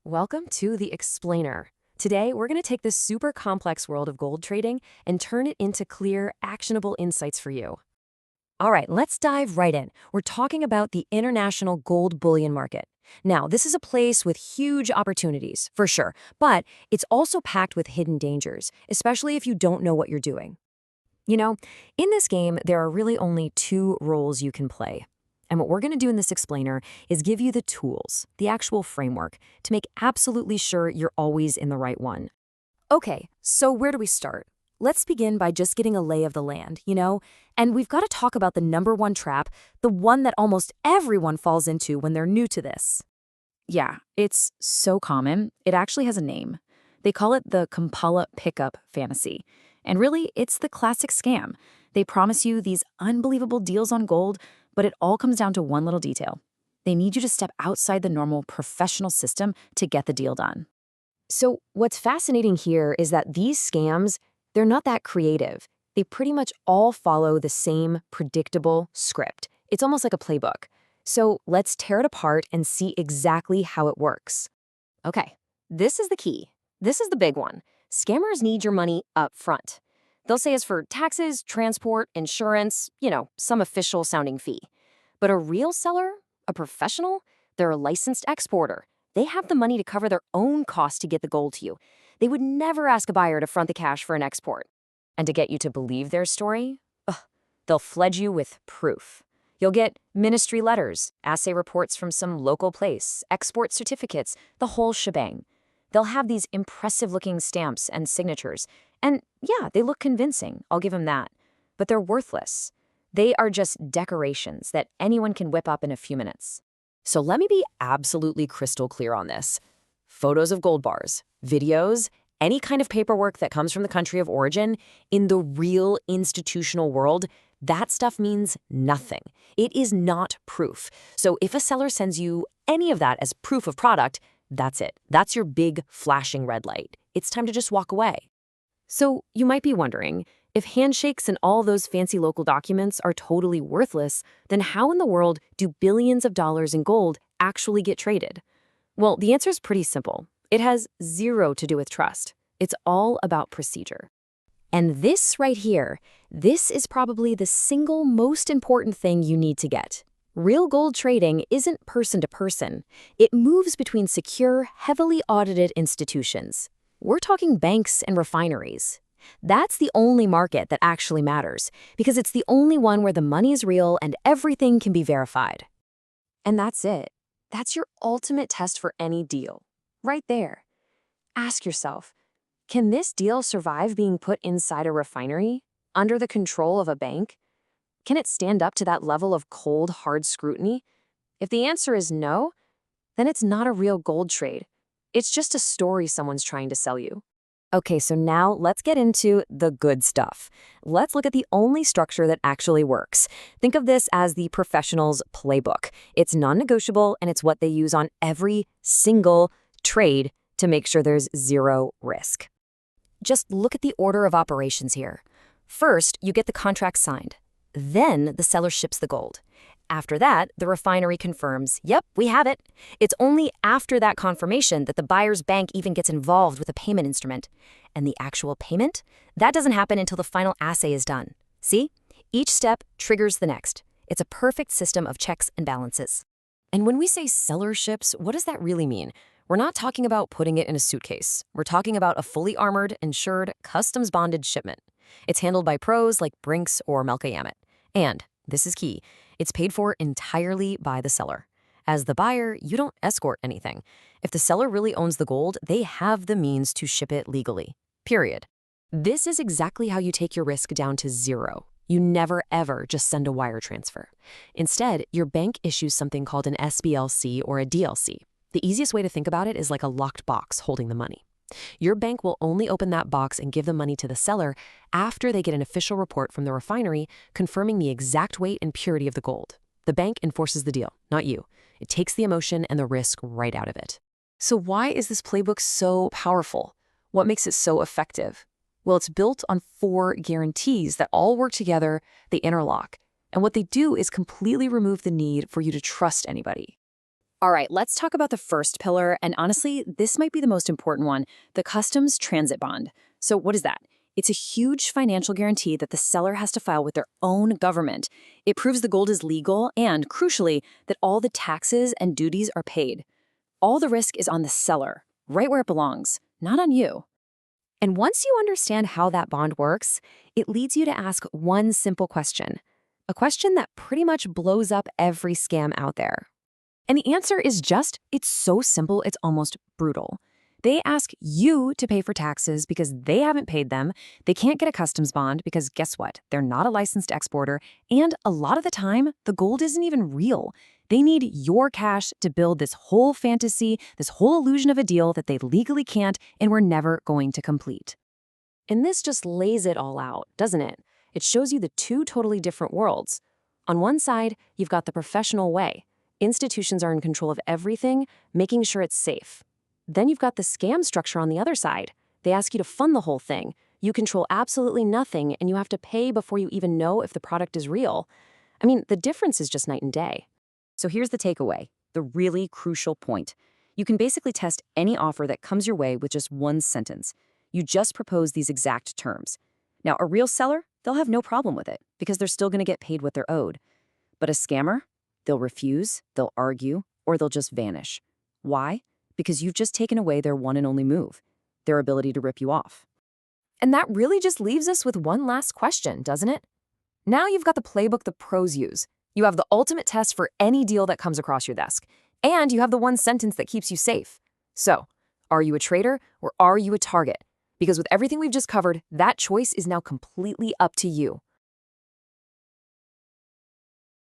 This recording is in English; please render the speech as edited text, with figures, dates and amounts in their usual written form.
Welcome to The Explainer. Today, we're going to take this super complex world of gold trading and turn it into clear, actionable insights for you. All right, let's dive right in. We're talking about the international gold bullion market. Now, this is a place with huge opportunities, for sure, but it's also packed with hidden dangers, especially if you don't know what you're doing. You know, in this game, there are really only two roles you can play. And what we're going to do in this explainer is give you the tools, the actual framework, to make absolutely sure you're always in the right one. Okay, so where do we start? Let's begin by just getting a lay of the land, And we've got to talk about the number one trap, the one that almost everyone falls into when they're new to this. Yeah, it's so common. It actually has a name. They call it the Kampala pickup fantasy. And really, it's the classic scam. They promise you these unbelievable deals on gold, but it all comes down to one little detail. They need you to step outside the normal professional system to get the deal done. So what's fascinating here is that these scams, they're not that creative. They pretty much all follow the same predictable script. It's almost like a playbook. So let's tear it apart and see exactly how it works. Okay, this is the key. This is the big one. Scammers need your money up front. They'll say it's for taxes, transport, insurance, some official sounding fee. But a real seller, a professional, they're a licensed exporter. They have the money to cover their own costs to get the gold to you. They would never ask a buyer to front the cash for an export. And to get you to believe their story, they'll flood you with proof. You'll get ministry letters, assay reports from some local place, export certificates, the whole shebang. They'll have these impressive-looking stamps and signatures. And yeah, they look convincing, I'll give them that. But they're worthless. They are just decorations that anyone can whip up in a few minutes. So let me be absolutely crystal clear on this. Photos of gold bars, videos, any kind of paperwork that comes from the country of origin, in the real institutional world, that stuff means nothing. It is not proof. So if a seller sends you any of that as proof of product, that's it. That's your big flashing red light. It's time to just walk away. So you might be wondering, if handshakes and all those fancy local documents are totally worthless, then how in the world do billions of dollars in gold actually get traded? Well, the answer is pretty simple. It has zero to do with trust. It's all about procedure. And this right here, this is probably the single most important thing you need to get. Real gold trading isn't person to person. It moves between secure, heavily audited institutions. We're talking banks and refineries. That's the only market that actually matters, because it's the only one where the money is real and everything can be verified. And that's it. That's your ultimate test for any deal. Right there. Ask yourself, can this deal survive being put inside a refinery, under the control of a bank? Can it stand up to that level of cold, hard scrutiny? If the answer is no, then it's not a real gold trade. It's just a story someone's trying to sell you. Okay, so now let's get into the good stuff. Let's look at the only structure that actually works. Think of this as the professional's playbook. It's non-negotiable, and it's what they use on every single trade to make sure there's zero risk. Just look at the order of operations here. First, you get the contract signed. Then the seller ships the gold. After that, the refinery confirms, yep, we have it. It's only after that confirmation that the buyer's bank even gets involved with a payment instrument. And the actual payment? That doesn't happen until the final assay is done. See? Each step triggers the next. It's a perfect system of checks and balances. And when we say seller ships, what does that really mean? We're not talking about putting it in a suitcase. We're talking about a fully armored, insured, customs-bonded shipment. It's handled by pros like Brinks or Melka Yamit. And, this is key, it's paid for entirely by the seller. As the buyer, you don't escort anything. If the seller really owns the gold, they have the means to ship it legally. Period. This is exactly how you take your risk down to zero. You never, ever just send a wire transfer. Instead, your bank issues something called an SBLC or a DLC. The easiest way to think about it is like a locked box holding the money. Your bank will only open that box and give the money to the seller after they get an official report from the refinery confirming the exact weight and purity of the gold. The bank enforces the deal, not you. It takes the emotion and the risk right out of it. So why is this playbook so powerful? What makes it so effective? Well, it's built on 4 guarantees that all work together, they interlock. And what they do is completely remove the need for you to trust anybody. All right, let's talk about the first pillar, and honestly, this might be the most important one, the customs transit bond. So what is that? It's a huge financial guarantee that the seller has to file with their own government. It proves the gold is legal and, crucially, that all the taxes and duties are paid. All the risk is on the seller, right where it belongs, not on you. And once you understand how that bond works, it leads you to ask one simple question, a question that pretty much blows up every scam out there. And the answer is it's so simple, it's almost brutal. They ask you to pay for taxes because they haven't paid them. They can't get a customs bond because guess what? They're not a licensed exporter. And a lot of the time, the gold isn't even real. They need your cash to build this whole fantasy, this whole illusion of a deal that they legally can't and we're never going to complete. And this just lays it all out, doesn't it? It shows you the two totally different worlds. On one side, you've got the professional way. Institutions are in control of everything, making sure it's safe. Then you've got the scam structure on the other side. They ask you to fund the whole thing. You control absolutely nothing, and you have to pay before you even know if the product is real. I mean, the difference is just night and day. So here's the takeaway, the really crucial point. You can basically test any offer that comes your way with just one sentence. You just propose these exact terms. Now, a real seller, they'll have no problem with it because they're still going to get paid what they're owed. But a scammer, they'll refuse, they'll argue, or they'll just vanish. Why? Because you've just taken away their one and only move, their ability to rip you off. And that really just leaves us with one last question, doesn't it? Now you've got the playbook the pros use. You have the ultimate test for any deal that comes across your desk. And you have the one sentence that keeps you safe. So, are you a trader or are you a target? Because with everything we've just covered, that choice is now completely up to you.